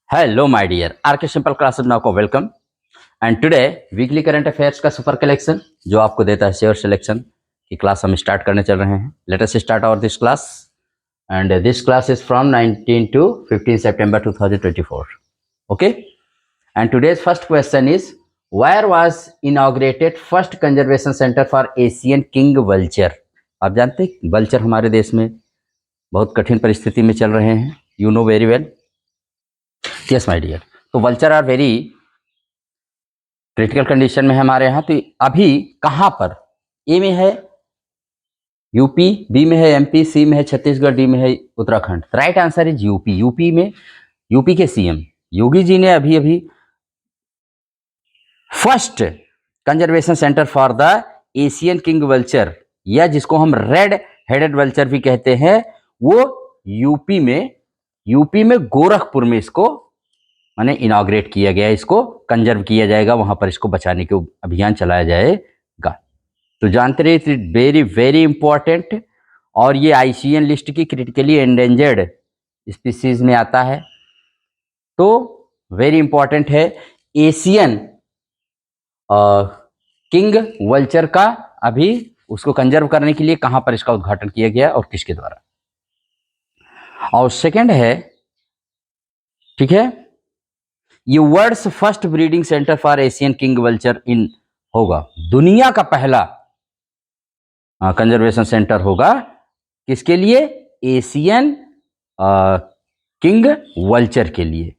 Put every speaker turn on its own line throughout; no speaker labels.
Hello my dear RK simple classes में आपको welcome. And today weekly current affairs का super collection जो आपको देता है श्योर सिलेक्शन की क्लास हम स्टार्ट करने चल रहे हैं। Let us start our this class and this class is from 19 to 15 सितंबर 2024। Okay, and today's first question is where was inaugurated first conservation centre for Asian king vulture. आप जानते हैं वल्चर हमारे देश में बहुत कठिन परिस्थिति में चल रहे हैं, you know very well. Yes my dear, तो vulture are very critical condition में है हमारे यहाँ। तो अभी कहाँ पर, ए में है यूपी, बी में है एमपी, सी में है छत्तीसगढ़, डी में है Uttarakhand. Right answer is UP. UP में यूपी के सीएम योगी जी ने अभी अभी first conservation centre for the Asian king vulture, या जिसको हम रेड हेडेड वल्चर भी कहते हैं, वो यूपी में गोरखपुर में इसको माने इनॉग्रेट किया गया। इसको कंजर्व किया जाएगा, वहां पर इसको बचाने के अभियान चलाया जाएगा। तो जानते रहिए वेरी वेरी इंपॉर्टेंट, और ये आईसीएन लिस्ट की क्रिटिकली एंडेंजर्ड स्पीसीज में आता है। तो वेरी इंपॉर्टेंट है एशियन किंग वल्चर का। अभी उसको कंजर्व करने के लिए कहां पर इसका उद्घाटन किया गया और किसके द्वारा। और सेकंड है, ठीक है, ये world's first breeding centre for Asian king vulture in होगा, दुनिया का पहला कंजर्वेशन सेंटर होगा किसके लिए, एशियन किंग वल्चर के लिए।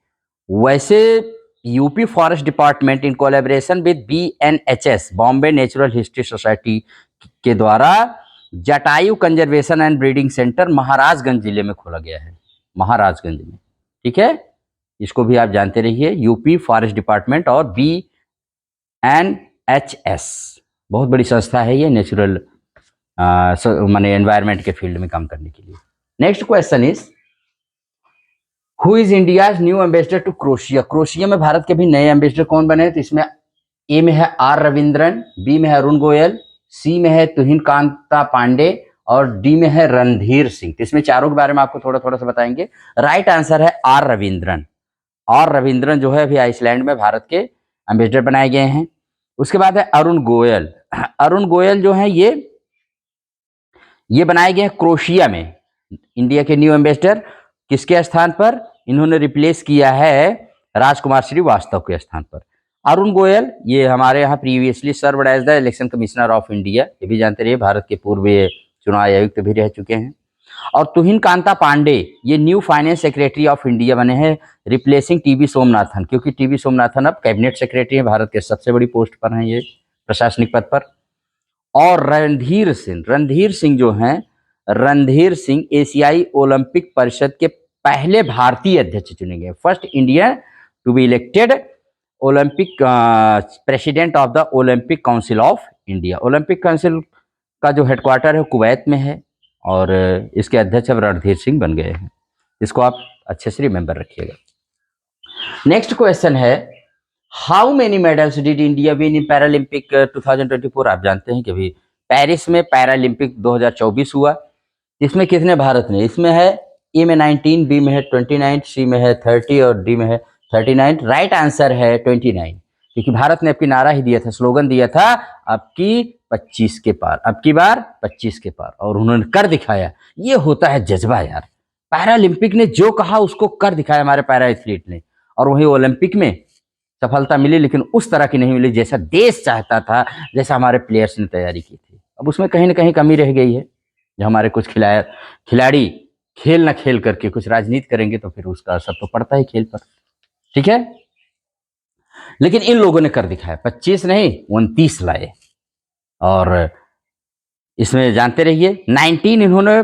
वैसे UP forest department in collaboration with BNHS Bombay natural history society के द्वारा Jatayu conservation and breeding centre Maharajganj जिले में खोला गया है, महाराजगंज में। ठीक है, इसको भी आप जानते रहिए, यूपी फॉरेस्ट डिपार्टमेंट और बीएनएचएस बहुत बड़ी संस्था है ये, नेचुरल माने एनवायरनमेंट के फील्ड में काम करने के लिए। Next question is who is India's new ambassador to Croatia. Croatia में भारत के भी नए एम्बेसडर कौन बने, तो इसमें ए में है आर रविंद्रन, बी में है अरुण गोयल, सी में है तुहिन कांता पांडे और डी में है रणधीर सिंह। तो इसमें चारों के बारे में आपको थोड़ा थोड़ा सा बताएंगे। राइट आंसर है आर रविंद्रन। और रविंद्रन जो है अभी आइसलैंड में भारत के एम्बेसडर बनाए गए हैं। उसके बाद है अरुण गोयल। अरुण गोयल जो है ये बनाए गए हैं क्रोशिया में, इंडिया के न्यू एम्बेसडर। किसके स्थान पर, इन्होंने रिप्लेस किया है राजकुमार श्रीवास्तव के स्थान पर। अरुण गोयल ये हमारे यहाँ previously served as the election commissioner of India, ये भी जानते रहिए, भारत के पूर्व चुनाव आयुक्त भी रह चुके हैं। और तुहिन कांता पांडे ये new finance secretary of India बने हैं, रिप्लेसिंग टीबी सोमनाथन, क्योंकि टीबी सोमनाथन अब कैबिनेट सेक्रेटरी हैं, भारत के सबसे बड़ी पोस्ट पर हैं ये, प्रशासनिक पद पर। और रणधीर सिंह जो हैं, रणधीर सिंह एशियाई ओलंपिक परिषद के पहले भारतीय अध्यक्ष चुने गए, first Indian to be elected Olympic president of the Olympic council of India. Olympic council का जो हेडक्वार्टर है कुवैत में है, और इसके अध्यक्ष अब रणधीर सिंह बन गए हैं। इसको आप अच्छे से रिमेंबर रखिएगा। नेक्स्ट क्वेश्चन है how many medals did India win in Paralympic 2024। आप जानते हैं कि अभी पेरिस में पैरालंपिक 2024 हुआ, इसमें कितने भारत ने, इसमें है ए में 19, बी में है 29, सी में है 30 और डी में है 39। राइट आंसर है 29, क्योंकि भारत ने अपनी नारा ही दिया था, स्लोगन दिया था अब की 25 के पार, अब की बार 25 के पार, और उन्होंने कर दिखाया। ये होता है जज्बा यार, पैरालंपिक ने जो कहा उसको कर दिखाया हमारे पैरा एथलीट ने, और वही ओलंपिक में सफलता मिली, लेकिन उस तरह की नहीं मिली जैसा देश चाहता था, जैसा हमारे प्लेयर्स ने तैयारी की थी। अब उसमें कहीं ना कहीं कमी रह गई है, जो हमारे कुछ खिलाड़ी खेल ना खेल करके कुछ राजनीति करेंगे तो फिर उसका असर तो पड़ता है खेल पर। ठीक है, लेकिन इन लोगों ने कर दिखाया, 25 नहीं 29 लाए। और इसमें जानते रहिए 19 इन्होंने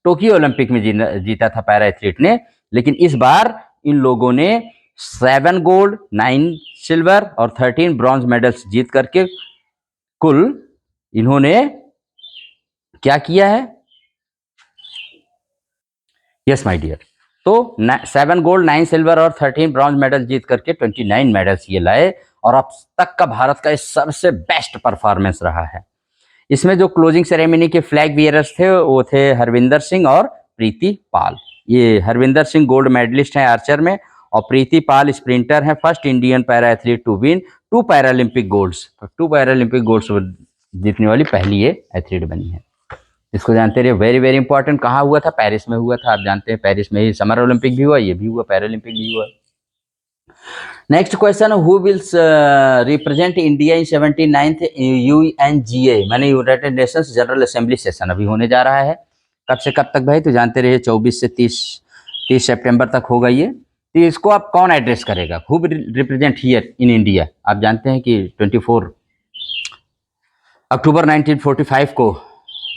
टोक्यो ओलंपिक में जीता था पैरा एथलीट ने, लेकिन इस बार इन लोगों ने 7 गोल्ड 9 सिल्वर और 13 ब्रॉन्ज मेडल्स जीत करके कुल इन्होंने क्या किया है, यस माय डियर, तो 7 गोल्ड 9 सिल्वर और 13 ब्रॉन्ज मेडल जीत करके 29 मेडल्स ये लाए, और अब तक का भारत का सबसे बेस्ट परफॉर्मेंस रहा है। इसमें जो क्लोजिंग सेरेमनी के फ्लैग बियरर्स थे वो थे हरविंदर सिंह और प्रीति पाल। ये हरविंदर सिंह गोल्ड मेडलिस्ट हैं आर्चर में, और प्रीति पाल स्प्रिंटर हैं, first Indian para athlete to win 2 Paralympic golds. 2 Paralympic golds जीतने वाली पहली ये एथलीट बनी है। इसको जानते रहिए, वेरी वेरी इंपॉर्टेंट। कहाँ हुआ था? पेरिस में हुआ था। आप जानते हैं पेरिस में ही समर ओलंपिक भी हुआ, ये भी हुआ, पैरालंपिक भी हुआ। Next question, who will represent India in 79th UNGA माने United Nations general assembly session अभी होने जा रहा है। कब से कब तक भाई? तो जानते रहिए 24 से 30 सितंबर तक होगा ये। तो इसको आप कौन एड्रेस करेगा? Who will represent here in India? आप जानते हैं कि 24 अक्टूबर 1945 को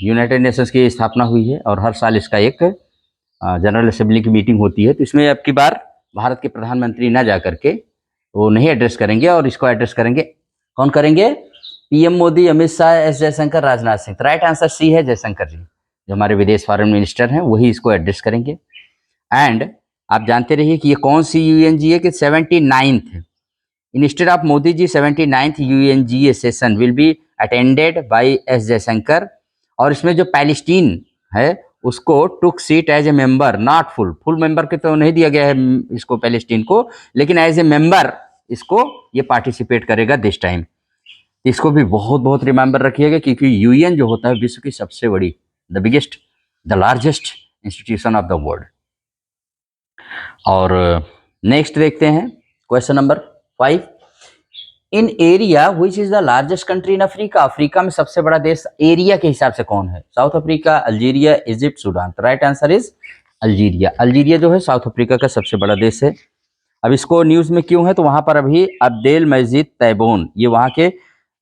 यूनाइटेड नेशंस की स्थापना हुई है और हर साल इसका एक जनरल असेंबली की मीटिंग होती है। तो इसमें अब की बार भारत के प्रधानमंत्री ना जा करके वो नहीं एड्रेस करेंगे और इसको एड्रेस करेंगे, कौन करेंगे? PM Modi, Amit Shah, S Jaishankar, Rajnath Singh. तो राइट आंसर सी है, जयशंकर जी, जो हमारे विदेश फॉरेन मिनिस्टर हैं, वही इसको एड्रेस करेंगे। एंड आप जानते रहिए कि ये कौन सी यूएनजीए की 79th, instead of Modi ji 79th UNGA session will be attended by S Jaishankar. और इसमें जो पैलेस्टीन है उसको took seat as a member, not full member के तो नहीं दिया गया है इसको पैलेस्टीन को, लेकिन एज ए मेंबर इसको ये पार्टिसिपेट करेगा दिस टाइम। इसको भी बहुत बहुत रिमेंबर रखिएगा क्योंकि यूएन जो होता है विश्व की सबसे बड़ी, the biggest, the largest institution of the world. और नेक्स्ट देखते हैं question number 5, in area which is the largest country in Africa. Africa में सबसे बड़ा देश एरिया के हिसाब से कौन है? South Africa, Algeria, Egypt, Sudan. तो right answer is Algeria. Algeria जो है साउथ अफ्रीका का सबसे बड़ा देश है। अब इसको न्यूज में क्यों है? तो वहां पर अभी अब्देल मजीद तैबून ये वहां के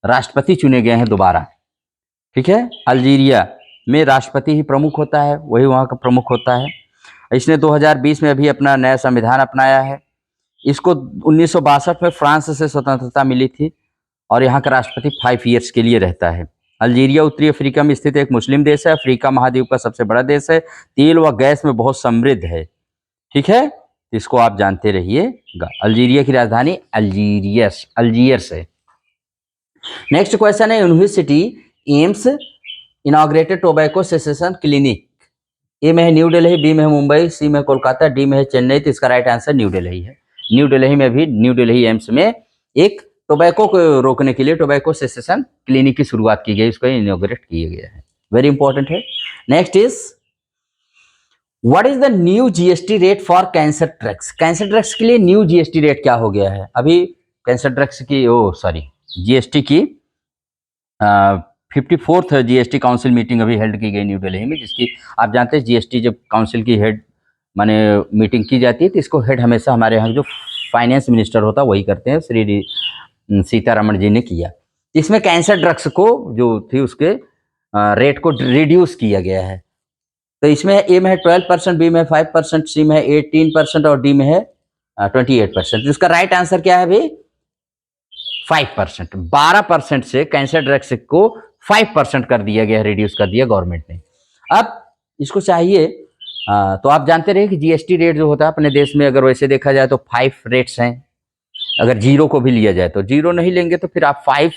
राष्ट्रपति चुने गए हैं दोबारा। ठीक है, अल्जीरिया में राष्ट्रपति ही प्रमुख होता है, वही वहां का प्रमुख होता है। इसने 2020 में अभी अपना नया संविधान अपनाया है। इसको 1962 में फ्रांस से स्वतंत्रता मिली थी और यहाँ का राष्ट्रपति 5 ईयर्स के लिए रहता है। अल्जीरिया उत्तरी अफ्रीका में स्थित एक मुस्लिम देश है, अफ्रीका महाद्वीप का सबसे बड़ा देश है, तेल व गैस में बहुत समृद्ध है। ठीक है, इसको आप जानते रहिएगा। अल्जीरिया की राजधानी अल्जीयर्स है। नेक्स्ट क्वेश्चन है, university AIIMS inaugurated tobacco cessation clinic. A में है न्यू दिल्ली, बी में है मुंबई, सी में है कोलकाता, डी में है चेन्नई। तो इसका राइट आंसर न्यू दिल्ली है। न्यू दिल्ली में भी, न्यू दिल्ली एम्स में एक टोबैको को रोकने के लिए टोबैको सेसेशन क्लिनिक की शुरुआत की गई, इसको इनॉग्रेट किया गया है। वेरी इंपॉर्टेंट है। Next is, what is the new GST rate for cancer drugs. Cancer drugs के लिए न्यू जीएसटी रेट क्या हो गया है? अभी कैंसर ड्रग्स की जीएसटी की 54th जीएसटी काउंसिल मीटिंग अभी हेल्ड की गई न्यू दिल्ली में, जिसकी आप जानते हैं जीएसटी जब काउंसिल की हेड माने मीटिंग की जाती है तो इसको हेड हमेशा हमारे यहाँ जो फाइनेंस मिनिस्टर होता है वही करते हैं, श्री सीतारमण जी ने किया। इसमें कैंसर ड्रग्स को जो थी उसके रेट को रिड्यूस किया गया है। तो इसमें ए में है 12%, बी में है 5%, सी में है 18% और डी में है 28%। तो इसका राइट आंसर क्या है भाई? 5%। 12% से कैंसर ड्रग्स को 5% कर दिया गया, रिड्यूस कर दिया गवर्नमेंट ने। अब इसको चाहिए तो आप जानते रहे कि जीएसटी रेट जो होता है अपने देश में, अगर वैसे देखा जाए तो 5 रेट्स हैं। अगर जीरो को भी लिया जाए तो, जीरो नहीं लेंगे तो फिर आप 5,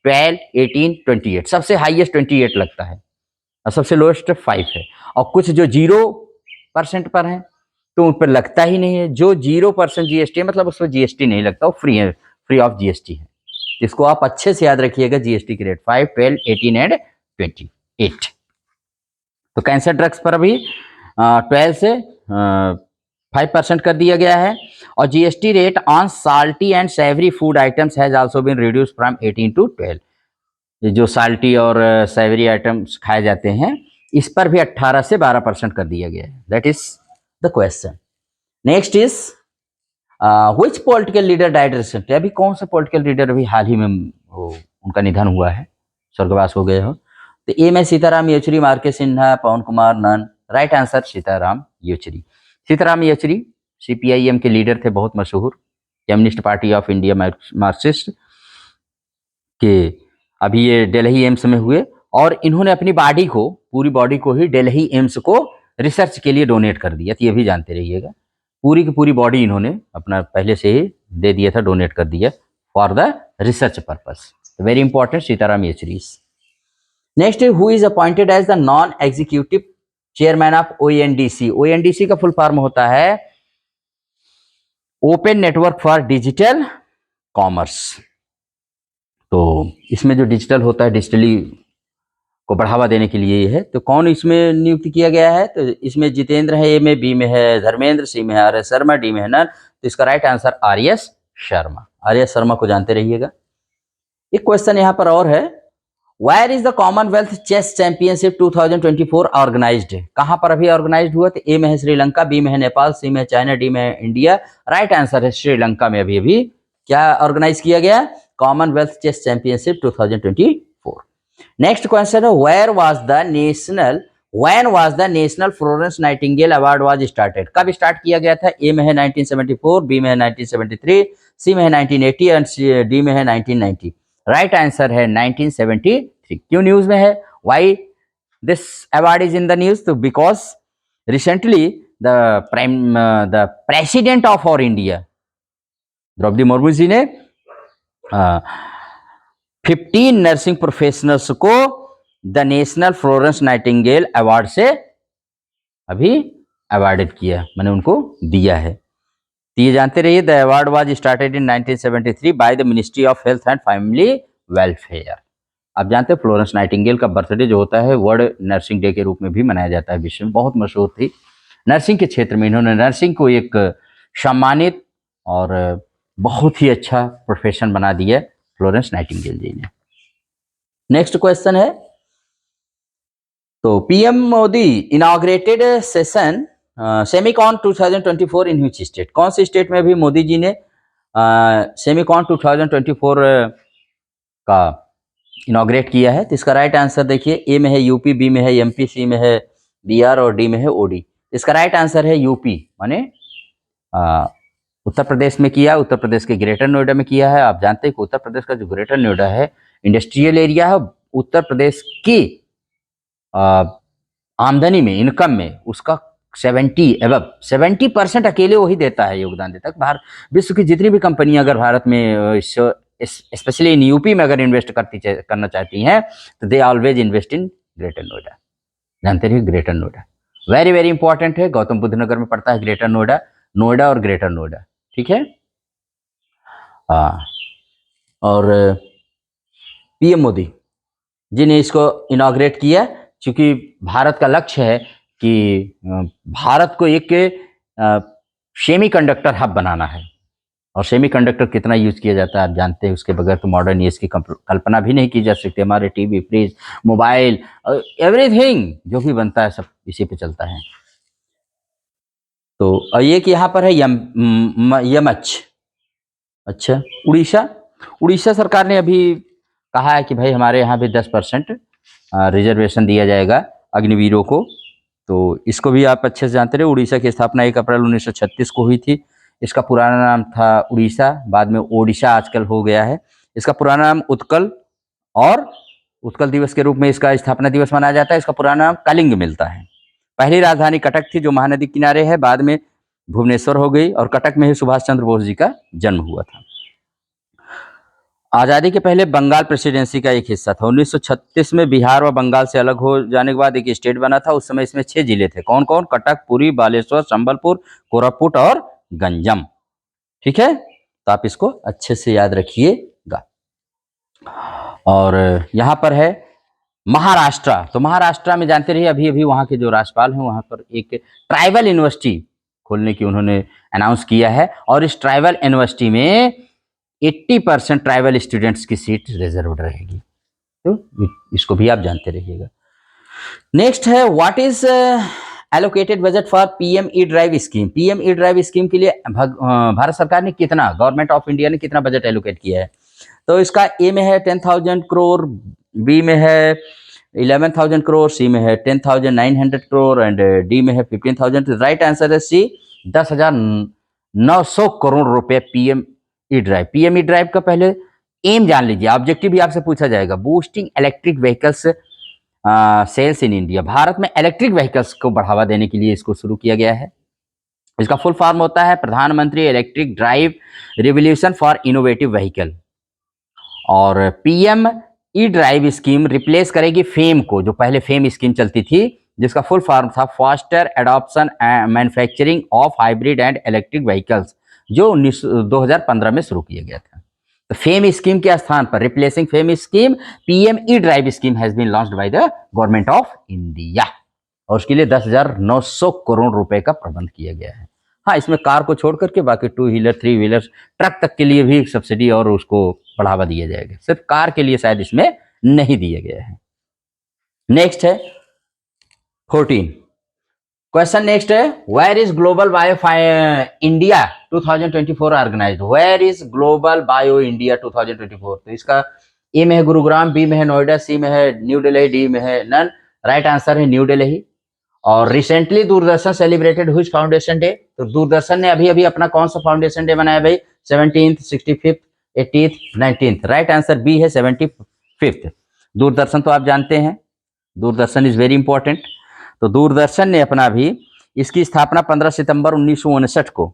12, 18, 28, सबसे हाईएस्ट 28 लगता है और सबसे लोएस्ट 5 है। और कुछ जो 0% पर हैं तो उन पर लगता ही नहीं है। जो 0% जीएसटी है मतलब उस पर जीएसटी नहीं लगता, वो फ्री है, फ्री ऑफ जीएसटी है। इसको आप अच्छे से याद रखिएगा, जीएसटी के रेट 5, 12, 18 एंड 28। तो कैंसर ड्रग्स पर अभी 12 से 5% कर दिया गया है। और GST rate on salty and savoury food items has also been reduce from 18 to 12। ये जो साल्टी और सेवरी आइटम्स खाए जाते हैं इस पर भी 18 से 12% कर दिया गया है। That is the question. Next is, which political leader died recently. अभी कौन सा पॉलिटिकल लीडर अभी हाल ही में उनका निधन हुआ है, स्वर्गवास हो गए हो? तो ए में सीताराम येचुरी, मार्के Sinha, Pavan Kumar Nand. Right answer Sitaram Yechury. Sitaram Yechury CPIM के लीडर थे, बहुत मशहूर, Communist Party of India Marxist के। अभी ये दिल्ली एम्स में हुए और इन्होंने अपनी बॉडी को, पूरी बॉडी को ही दिल्ली एम्स को रिसर्च के लिए डोनेट कर दिया। तो ये भी जानते रहिएगा, पूरी की पूरी बॉडी इन्होंने अपना पहले से ही दे दिया था, डोनेट कर दिया for the research purpose. Very important, Sitaram Yechury. Next, who is appointed as the non executive chairman of ONDC. ONDC का फुल फॉर्म होता है open network for digital commerce. तो इसमें जो डिजिटल होता है, डिजिटली को बढ़ावा देने के लिए ये है। तो कौन इसमें नियुक्त किया गया है? तो इसमें जितेंद्र है, ए में, बी में है धर्मेंद्र, सी में है आर एस शर्मा, डी में है नन। तो इसका right answer R S Sharma. R S Sharma को जानते रहिएगा। एक क्वेश्चन यहाँ पर और है, where is the Commonwealth chess championship 2024 organised? कहाँ पर अभी ऑर्गेनाइज्ड हुआ? तो ए में है श्रीलंका, बी में है नेपाल, सी में है चाइना, डी में है इंडिया। राइट आंसर है श्रीलंका में अभी अभी क्या ऑर्गेनाइज किया गया? Commonwealth chess championship 2024। Next question है, where was the national when was the national Florence Nightingale award was started? कब स्टार्ट किया गया था? ए में है 1974, बी में है 1973, सी में है 1980 एंड डी में है 1990। राइट आंसर है 1973। क्यों न्यूज में है? Why this award is in the news? तो because recently the president of our India Droupadi Murmu ji ने 15 नर्सिंग प्रोफेशनल्स को the national Florence Nightingale award से अभी अवार्डेड किया, मैंने उनको दिया है। तो ये जानते रहिए, the award was started in 1973 by the ministry of health and family welfare. आप जानते हैं फ्लोरेंस नाइटिंगेल का बर्थडे जो होता है वर्ल्ड नर्सिंग डे के रूप में भी मनाया जाता है विश्व में। बहुत मशहूर थी नर्सिंग के क्षेत्र में, इन्होंने नर्सिंग को एक सम्मानित और बहुत ही अच्छा प्रोफेशन बना दिया फ्लोरेंस नाइटिंगेल जी ने। नेक्स्ट क्वेश्चन है, तो PM Modi inaugurated session Semicon 2024 in which state? कौन से स्टेट में भी मोदी जी ने सेमिकॉन 2024 का इनॉग्रेट किया है? तो इसका राइट आंसर देखिए, ए में है यूपी, बी में है एमपी, सी में है बिहार और डी में है ओडी। इसका राइट आंसर है यूपी, माने उत्तर प्रदेश में किया, उत्तर प्रदेश के ग्रेटर नोएडा में किया है। आप जानते हैं कि उत्तर प्रदेश का जो ग्रेटर नोएडा है इंडस्ट्रियल एरिया है, उत्तर प्रदेश की आमदनी में, इनकम में उसका 70% अकेले वही देता है, योगदान देता है। भारत विश्व की जितनी भी कंपनियां अगर भारत में स्पेशली इन यूपी में अगर इन्वेस्ट करना चाहती हैं तो they always invest in greater Noida. जानते रहिए greater Noida very very important है, गौतम बुद्ध नगर में पड़ता है ग्रेटर नोएडा, नोएडा और ग्रेटर नोएडा, ठीक है। और पीएम मोदी जी ने इसको इनॉग्रेट किया क्योंकि भारत का लक्ष्य है कि भारत को एक सेमीकंडक्टर हब बनाना है। और सेमीकंडक्टर कितना यूज किया जाता है आप जानते हैं, उसके बगैर तो मॉडर्न एज की कल्पना भी नहीं की जा सकती। हमारे टीवी, फ्रिज, मोबाइल, एवरीथिंग जो भी बनता है सब इसी पे चलता है। तो ये कि यहाँ पर है यमच, अच्छा उड़ीसा सरकार ने अभी कहा है कि भाई हमारे यहाँ भी 10% रिजर्वेशन दिया जाएगा अग्निवीरों को। तो इसको भी आप अच्छे से जानते रहे, उड़ीसा की स्थापना 1 अप्रैल 1936 को हुई थी। इसका पुराना नाम था उड़ीसा, बाद में ओडिशा आजकल हो गया है। इसका पुराना नाम उत्कल, और उत्कल दिवस के रूप में इसका स्थापना दिवस मनाया जाता है। इसका पुराना नाम कलिंग मिलता है। पहली राजधानी कटक थी जो महानदी किनारे है, बाद में भुवनेश्वर हो गई, और कटक में ही सुभाष चंद्र बोस जी का जन्म हुआ था। आज़ादी के पहले बंगाल प्रेसिडेंसी का एक हिस्सा था। 1936 में बिहार व बंगाल से अलग हो जाने के बाद एक स्टेट बना था। उस समय इसमें 6 जिले थे। कौन कौन? कटक, पुरी, बालेश्वर, संबलपुर, कोरापुट और गंजम, ठीक है। तो आप इसको अच्छे से याद रखिएगा। और यहाँ पर है महाराष्ट्र। तो महाराष्ट्र में जानते रहिए अभी अभी वहाँ के जो राज्यपाल हैं वहाँ पर एक ट्राइबल यूनिवर्सिटी खोलने की उन्होंने अनाउंस किया है, और इस ट्राइबल यूनिवर्सिटी में 80% ट्राइबल स्टूडेंट्स की सीट रिजर्व रहेगी। तो इसको भी आप जानते रहिएगा। नेक्स्ट है, what is allocated budget for PM E drive scheme? PM E drive scheme के लिए भारत सरकार ने कितना, गवर्नमेंट ऑफ इंडिया ने कितना बजट एलोकेट किया है? तो इसका ए में है 10,000 करोड़, बी में है 11,000 करोड़, सी में है 10,900 करोड़ एंड डी में है 15,000। राइट आंसर है सी, 10,900 करोड़ रुपए PM E drive. PM E drive का पहले एम जान लीजिए, ऑब्जेक्टिव भी आपसे पूछा जाएगा। Boosting electric vehicles sales in India. Bharat में इलेक्ट्रिक व्हीकल्स को बढ़ावा देने के लिए इसको शुरू किया गया है। इसका फुल फॉर्म होता है प्रधानमंत्री electric drive revolution for innovative vehicle. और PM E drive scheme replace करेगी फेम को, जो पहले फेम स्कीम चलती थी, जिसका फुल फॉर्म था faster adoption manufacturing of hybrid and electric vehicles जो 2015 में शुरू किया गया था। तो फेम स्कीम के स्थान पर replacing FAME scheme PM E drive scheme has been launched by the government of India, और उसके लिए 10,900 करोड़ रुपए का प्रबंध किया गया है। हाँ, इसमें कार को छोड़ करके बाकी two wheeler, three wheeler, truck तक के लिए भी सब्सिडी और उसको बढ़ावा दिया जाएगा। सिर्फ कार के लिए शायद इसमें नहीं दिया गया है। नेक्स्ट है 14 क्वेश्चन। नेक्स्ट है where is global bio India 2024 organised. Where is global bio India 2024? तो इसका ए में है गुरुग्राम, बी में है नोएडा, सी में है न्यू दिल्ली, डी में है नन। राइट आंसर है न्यू दिल्ली। और recently Doordarshan celebrated whose foundation day? तो दूरदर्शन ने अभी अभी अपना कौन सा फाउंडेशन डे मनाया भाई? 17th, 65th, 80th, 19th। Right answer B है 75th। दूरदर्शन तो आप जानते हैं, दूरदर्शन इज वेरी इंपॉर्टेंट। तो दूरदर्शन ने अपना भी इसकी स्थापना 15 सितंबर 1959 को,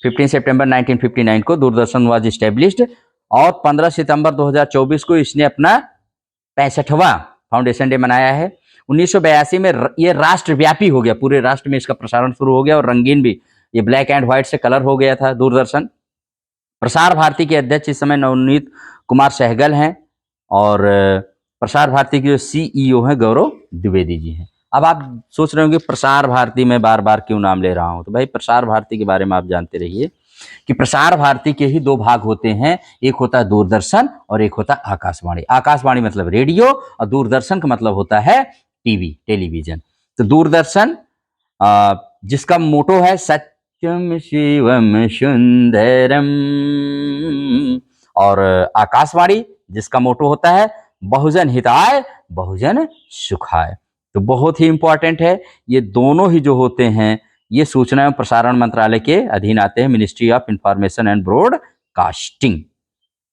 15 सितंबर 1959 को दूरदर्शन वाज इस्टेब्लिश्ड, और 15 सितंबर 2024 को इसने अपना 65वां फाउंडेशन डे मनाया है। 1982 में ये राष्ट्रव्यापी हो गया, पूरे राष्ट्र में इसका प्रसारण शुरू हो गया, और रंगीन भी, ये ब्लैक एंड व्हाइट से कलर हो गया था दूरदर्शन। प्रसार भारती के अध्यक्ष इस समय नवनीत कुमार सहगल हैं, और प्रसार भारती के जो सीईओ हैं गौरव द्विवेदी जी हैं। अब आप सोच रहे होंगे प्रसार भारती में बार बार क्यों नाम ले रहा हूं? तो भाई प्रसार भारती के बारे में आप जानते रहिए कि प्रसार भारती के ही दो भाग होते हैं, एक होता है दूरदर्शन और एक होता है आकाशवाणी। आकाशवाणी मतलब रेडियो, और दूरदर्शन का मतलब होता है टीवी, टेलीविजन। तो दूरदर्शन जिसका मोटो है सत्यम शिवम सुंदरम, और आकाशवाणी जिसका मोटो होता है बहुजन हिताय बहुजन सुखाय। तो बहुत ही इंपॉर्टेंट है, ये दोनों ही जो होते हैं ये सूचना एवं प्रसारण मंत्रालय के अधीन आते हैं, ministry of information and broadcasting.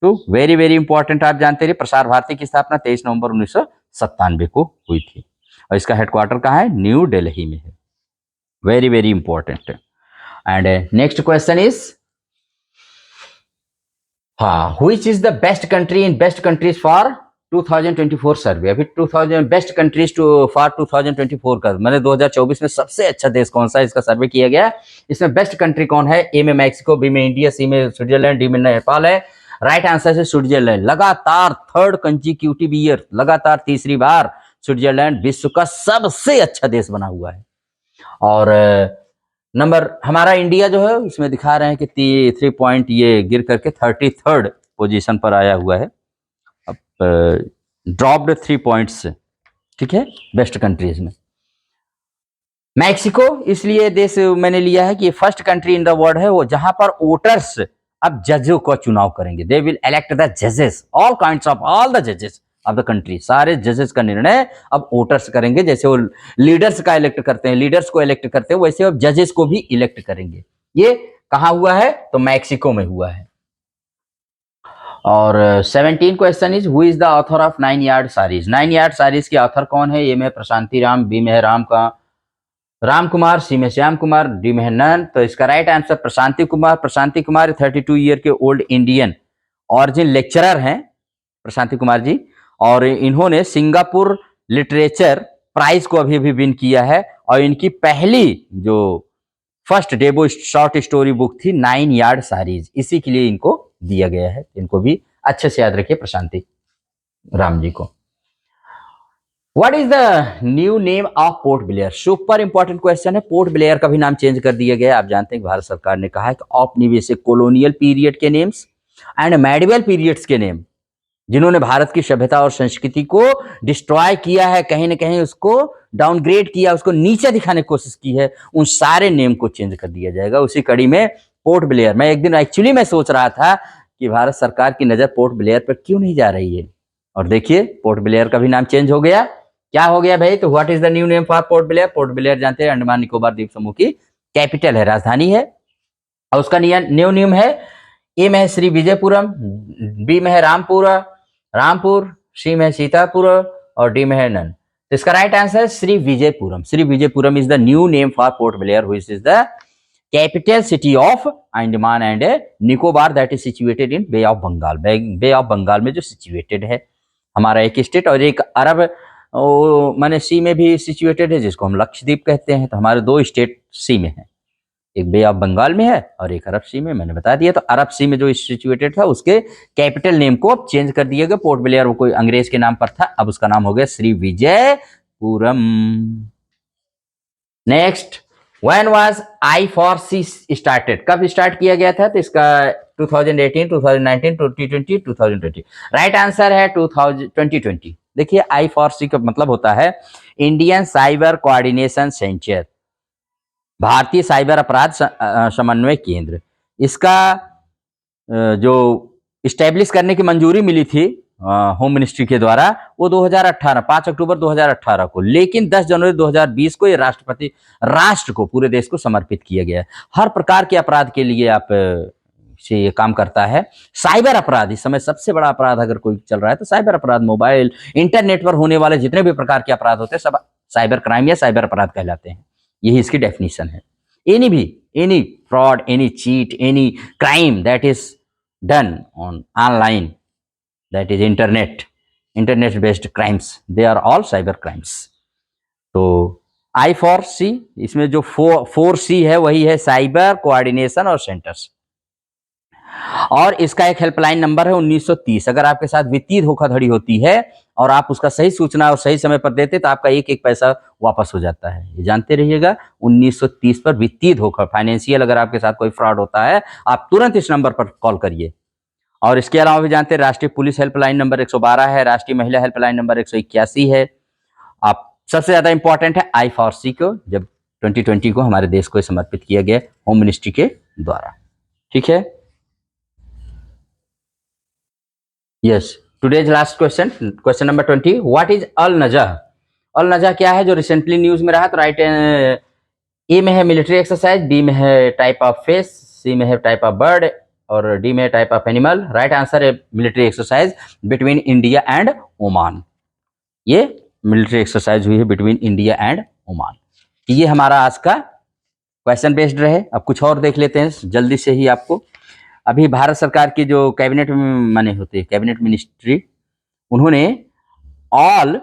तो वेरी वेरी इंपॉर्टेंट, आप जानते रहिए प्रसार भारती की स्थापना 23 नवंबर 1997 को हुई थी, और इसका हेडक्वार्टर कहाँ है? न्यू दिल्ली में है। Very very important. And next question is, हाँ, which is the best country in best countries for 2024 survey? अभी 2000 बेस्ट कंट्रीज फॉर 2024 का, मैंने 2024 में सबसे अच्छा देश कौन सा, इसका सर्वे किया गया। इसमें बेस्ट कंट्री कौन है? ए में मैक्सिको, बी में इंडिया, सी में स्विट्जरलैंड, डी में नेपाल है। राइट आंसर है स्विट्जरलैंड। लगातार थर्ड कंसेक्यूटिव ईयर, लगातार तीसरी बार स्विट्जरलैंड विश्व का सबसे अच्छा देश बना हुआ है। और नंबर हमारा इंडिया जो है उसमें दिखा रहे हैं कि 3 पॉइंट ये गिर करके 33rd पोजीशन पर आया हुआ है, ड्रॉप्ड 3 पॉइंट्स, ठीक है, बेस्ट कंट्रीज में। मैक्सिको इसलिए देश मैंने लिया है कि ये first country in the world है वो जहां पर वोटर्स अब जजों का चुनाव करेंगे। दे विल इलेक्ट द जजेस, all kinds of all the जजेस ऑफ द कंट्री। सारे जजेस का निर्णय अब वोटर्स करेंगे, जैसे वो लीडर्स का इलेक्ट करते हैं, लीडर्स को इलेक्ट करते हैं, वैसे अब जजेस को भी इलेक्ट करेंगे। ये कहाँ हुआ है? तो मैक्सिको में हुआ है। और 17 question is who is the author of 9 yard saris? 9 yard saris के ऑथर कौन है? ए में प्रशांति राम, बी में राम कुमार, सी में श्याम कुमार, डी में नन। तो इसका right answer Prashanti Kumar. Prashanti Kumar 32 year के ओल्ड इंडियन ऑरिजिन लेक्चरर हैं प्रशांति कुमार जी, और इन्होंने सिंगापुर लिटरेचर प्राइज को अभी अभी विन किया है, और इनकी पहली जो फर्स्ट डेबो शॉर्ट स्टोरी बुक थी 9 यार्ड सारीज, इसी के लिए इनको दिया गया है। इनको भी अच्छे से याद रखिए प्रशांति राम जी को। What is the new name of port Blair? Super important question है। पोर्ट ब्लेयर का भी नाम चेंज कर दिया गया है। आप जानते हैं भारत सरकार ने कहा है कि औपनिवेशिक कोलोनियल पीरियड के नेम्स एंड मेडिवल पीरियड्स के नेम, जिन्होंने भारत की सभ्यता और संस्कृति को डिस्ट्रॉय किया है, कहीं ना कहीं उसको डाउनग्रेड किया, उसको नीचे दिखाने की कोशिश की है, उन सारे नेम को चेंज कर दिया जाएगा। उसी कड़ी में पोर्ट ब्लेयर, मैं एक दिन एक्चुअली मैं सोच रहा था कि भारत सरकार की नजर पोर्ट ब्लेयर पर क्यों नहीं जा रही है, और देखिए पोर्ट ब्लेयर का भी नाम चेंज हो गया। क्या हो गया भाई? तो what is the new name for Port Blair? Port Blair जानते हैं अंडमान निकोबार द्वीप समूह की कैपिटल है, राजधानी है, और उसका न्यू नेम है, ए में है श्री विजयपुरम, बी में है रामपुर, सी में है सीतापुर, और डी में है नन। तो इसका राइट आंसर है Shri Vijayapuram. Shri Vijayapuram is the new name for Port Blair which is the capital city of Andaman and Nicobar that is situated in bay of Bengal. Bay of Bengal में जो सिचुएटेड है हमारा एक स्टेट, और एक अरब माने सी में भी सिचुएटेड है, जिसको हम लक्षद्वीप कहते हैं। तो हमारे 2 स्टेट सी में है। एक बे ऑफ बंगाल में है और एक अरब सी में, मैंने बता दिया। तो अरब सी में जो सिचुएटेड था उसके कैपिटल नेम को अब चेंज कर दिया गया। पोर्ट ब्लेयर वो कोई अंग्रेज के नाम पर था, अब उसका नाम हो गया Shri Vijayapuram. Next, when was I4C started, कब स्टार्ट किया गया था? तो इसका 2018, 2019, 2020, 2020। राइट आंसर है 2020। देखिए I4C का मतलब होता है इंडियन साइबर कोऑर्डिनेशन सेंटर, भारतीय साइबर अपराध समन्वय केंद्र। इसका जो इस्टेब्लिश करने की मंजूरी मिली थी होम मिनिस्ट्री के द्वारा, वो 2018 5 अक्टूबर 2018 को, लेकिन 10 जनवरी 2020 को ये राष्ट्र को, पूरे देश को समर्पित किया गया है। हर प्रकार के अपराध के लिए आप से ये काम करता है। साइबर अपराध इस समय सबसे बड़ा अपराध अगर कोई चल रहा है तो साइबर अपराध, मोबाइल इंटरनेट पर होने वाले जितने भी प्रकार के अपराध होते हैं सब साइबर क्राइम या साइबर अपराध कहलाते हैं। यही इसकी डेफिनेशन है। Any fraud, any cheat, any crime that is done on online, that is internet based crimes, they are all cyber crimes। तो I4C इसमें जो 4C है वही है साइबर कोऑर्डिनेशन और सेंटर्स, और इसका एक हेल्पलाइन नंबर है 1930। अगर आपके साथ वित्तीय धोखाधड़ी होती है और आप उसका सही सूचना और सही समय पर देते तो आपका एक एक पैसा वापस हो जाता है, ये जानते रहिएगा। 1930 पर वित्तीय धोखा, फाइनेंशियल अगर आपके साथ कोई फ्रॉड होता है आप तुरंत इस नंबर पर कॉल करिए। और इसके अलावा भी जानते हैं राष्ट्रीय पुलिस हेल्पलाइन नंबर 112 है, राष्ट्रीय महिला हेल्पलाइन नंबर 181 है। आप सबसे ज्यादा इंपॉर्टेंट है I4C को, जब 2020 को हमारे देश को समर्पित किया गया होम मिनिस्ट्री के द्वारा। ठीक है, yes. Today's last question, question number 20, what is Al Najah? Al Najah क्या है जो रिसेंटली न्यूज में रहा? तो राइट, ए में है मिलिट्री एक्सरसाइज, बी में है टाइप ऑफ फिश, सी में है टाइप ऑफ बर्ड और डी में type of animal. Right answer है military exercise between India and Oman. ये मिलिट्री एक्सरसाइज हुई है बिटवीन इंडिया एंड ओमान। ये हमारा आज का क्वेश्चन बेस्ड रहे। अब कुछ और देख लेते हैं जल्दी से ही आपको। अभी भारत सरकार की जो कैबिनेट माने होते हैं, कैबिनेट मिनिस्ट्री, उन्होंने ऑल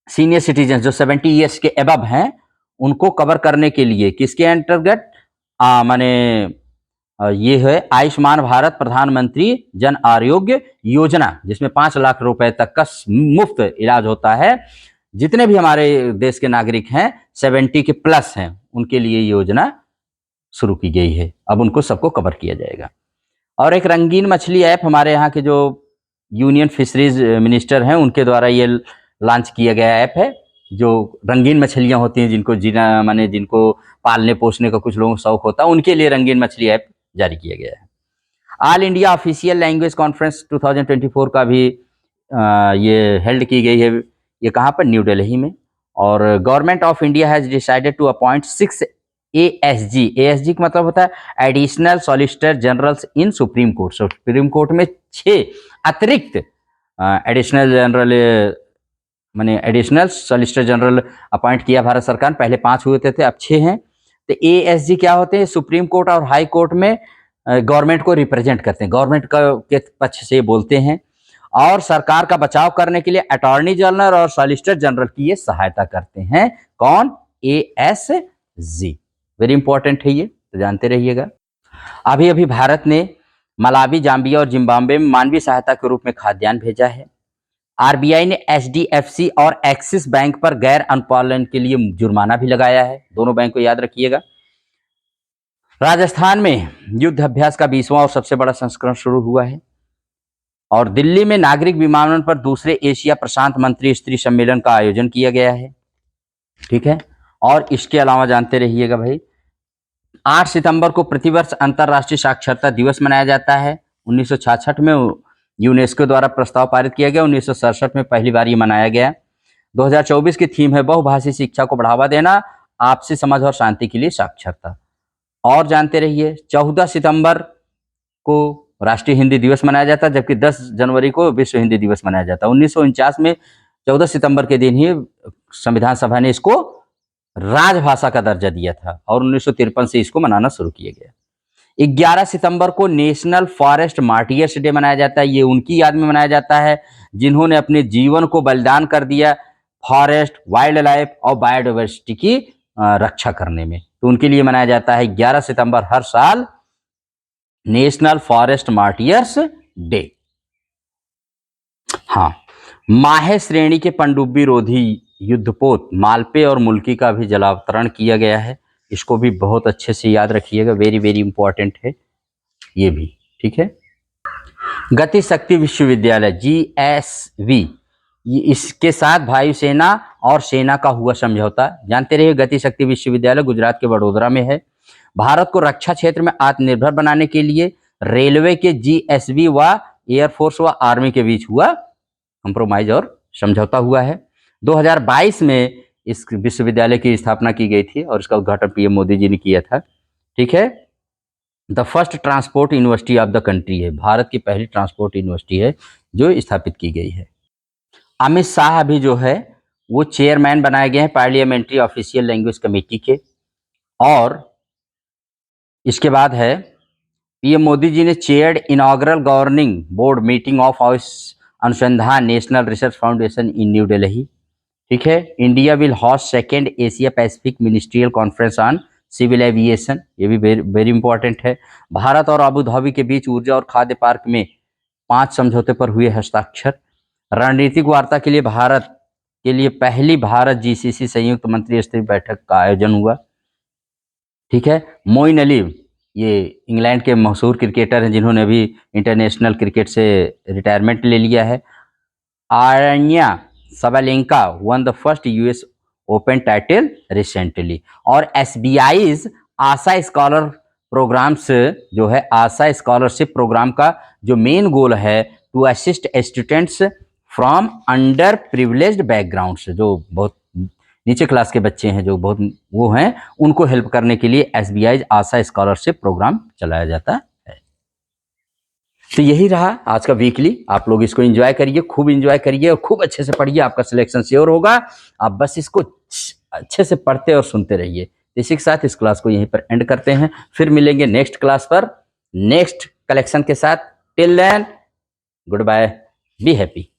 सीनियर सिटीजन जो 70 ईयर्स के अबव हैं उनको कवर करने के लिए किसके अंतर्गत माने ये है आयुष्मान भारत प्रधानमंत्री जन आरोग्य योजना, जिसमें 5 लाख रुपए तक का मुफ्त इलाज होता है। जितने भी हमारे देश के नागरिक हैं 70 के प्लस हैं उनके लिए योजना शुरू की गई है। अब उनको सबको कवर किया जाएगा। और एक रंगीन मछली ऐप हमारे यहाँ के जो यूनियन फिशरीज मिनिस्टर हैं उनके द्वारा ये लॉन्च किया गया ऐप है। जो रंगीन मछलियां होती हैं जिनको पालने पोसने का कुछ लोगों को शौक होता है उनके लिए रंगीन मछली ऐप जारी किया गया है। All India official language conference 2024 का भी ये हेल्ड की गई है। ये कहाँ पर? न्यू दिल्ली में। और government of India has decided to appoint 6 ASG। ASG का मतलब होता है additional solicitor generals in supreme court. Supreme court में 6 अतिरिक्त एडिशनल जनरल माने एडिशनल सॉलिसिटर जनरल अपॉइंट किया भारत सरकार। पहले 5 हुए थे, अब 6 हैं। तो ASG क्या होते हैं? सुप्रीम कोर्ट और हाई कोर्ट में गवर्नमेंट को रिप्रेजेंट करते हैं, गवर्नमेंट के पक्ष से बोलते हैं और सरकार का बचाव करने के लिए अटॉर्नी जनरल और सॉलिसिटर जनरल की ये सहायता करते हैं। कौन? ASG। वेरी इंपॉर्टेंट है ये, तो जानते रहिएगा। अभी अभी भारत ने मलावी, जाम्बिया और जिम्बाब्वे में मानवीय सहायता के रूप में खाद्यान्न भेजा है। RBI ने HDFC और एक्सिस बैंक पर गैर अनुपालन के लिए जुर्माना भी लगाया है। दोनों बैंक को याद रखिएगा। राजस्थान में युद्ध अभ्यास का 20वां और सबसे बड़ा संस्करण शुरू हुआ है। और दिल्ली में नागरिक विमानन पर दूसरे एशिया प्रशांत मंत्री स्तरीय सम्मेलन का आयोजन किया गया है। ठीक है, और इसके अलावा जानते रहिएगा भाई, 8 सितंबर को प्रतिवर्ष अंतर्राष्ट्रीय साक्षरता दिवस मनाया जाता है। 1966 में यूनेस्को द्वारा प्रस्ताव पारित किया गया। 1967 में पहली बार ये मनाया गया। 2024 की थीम है बहुभाषी शिक्षा को बढ़ावा देना, आपसी समझ और शांति के लिए साक्षरता। और जानते रहिए 14 सितंबर को राष्ट्रीय हिंदी दिवस मनाया जाता है, जबकि 10 जनवरी को विश्व हिंदी दिवस मनाया जाता है। 1949 में 14 सितंबर के दिन ही संविधान सभा ने इसको राजभाषा का दर्जा दिया था और 1953 से इसको मनाना शुरू किया गया। 11 सितंबर को नेशनल फॉरेस्ट मार्टियर्स डे मनाया जाता है। ये उनकी याद में मनाया जाता है जिन्होंने अपने जीवन को बलिदान कर दिया फॉरेस्ट, वाइल्ड लाइफ और बायोडाइवर्सिटी की रक्षा करने में। तो उनके लिए मनाया जाता है 11 सितंबर हर साल नेशनल फॉरेस्ट मार्टियर्स डे। हाँ, माहे श्रेणी के पनडुब्बी रोधी युद्धपोत मालपे और मुल्की का भी जलावतरण किया गया है। इसको भी बहुत अच्छे से याद रखिएगा, वेरी वेरी इंपॉर्टेंट है ये भी, ठीक है। गति शक्ति विश्वविद्यालय GSV, इसके साथ वायुसेना और सेना का हुआ समझौता, जानते रहिए। गति शक्ति विश्वविद्यालय गुजरात के वडोदरा में है। भारत को रक्षा क्षेत्र में आत्मनिर्भर बनाने के लिए रेलवे के GSV व एयरफोर्स व आर्मी के बीच हुआ कंप्रोमाइज और समझौता हुआ है। 2022 में इस विश्वविद्यालय की स्थापना की गई थी और इसका उद्घाटन PM मोदी जी ने किया था, ठीक है। The first transport university of the country है, भारत की पहली ट्रांसपोर्ट यूनिवर्सिटी है जो स्थापित की गई है। अमित शाह भी जो है वो चेयरमैन बनाए गए हैं पार्लियामेंट्री ऑफिशियल लैंग्वेज कमेटी के। और इसके बाद है PM मोदी जी ने chaired inaugural governing board meeting of Anusandhan national research foundation in New Delhi, ठीक है। India will host second Asia Pacific ministerial conference on civil aviation, ये भी वेरी इंपॉर्टेंट है। भारत और अबू धाबी के बीच ऊर्जा और खाद्य पार्क में 5 समझौते पर हुए हस्ताक्षर। रणनीतिक वार्ता के लिए भारत के लिए पहली भारत GCC संयुक्त मंत्री स्तरीय बैठक का आयोजन हुआ, ठीक है। मोइन अली, ये इंग्लैंड के मशहूर क्रिकेटर हैं जिन्होंने अभी इंटरनेशनल क्रिकेट से रिटायरमेंट ले लिया है। Aryna Sabalenka won the first US Open title recently. और SBI's आशा स्कॉलर प्रोग्राम्स जो है, आशा स्कॉलरशिप प्रोग्राम का जो मेन गोल है to assist students from underprivileged backgrounds, जो बहुत नीचे क्लास के बच्चे हैं, जो बहुत वो हैं, उनको हेल्प करने के लिए SBI आशा स्कॉलरशिप प्रोग्राम चलाया जाता है। तो यही रहा आज का वीकली, आप लोग इसको एंजॉय करिए, खूब एंजॉय करिए और खूब अच्छे से पढ़िए, आपका सिलेक्शन श्योर होगा। आप बस इसको अच्छे से पढ़ते और सुनते रहिए। इसी के साथ इस क्लास को यहीं पर एंड करते हैं, फिर मिलेंगे नेक्स्ट क्लास पर नेक्स्ट कलेक्शन के साथ। Till then goodbye, be happy.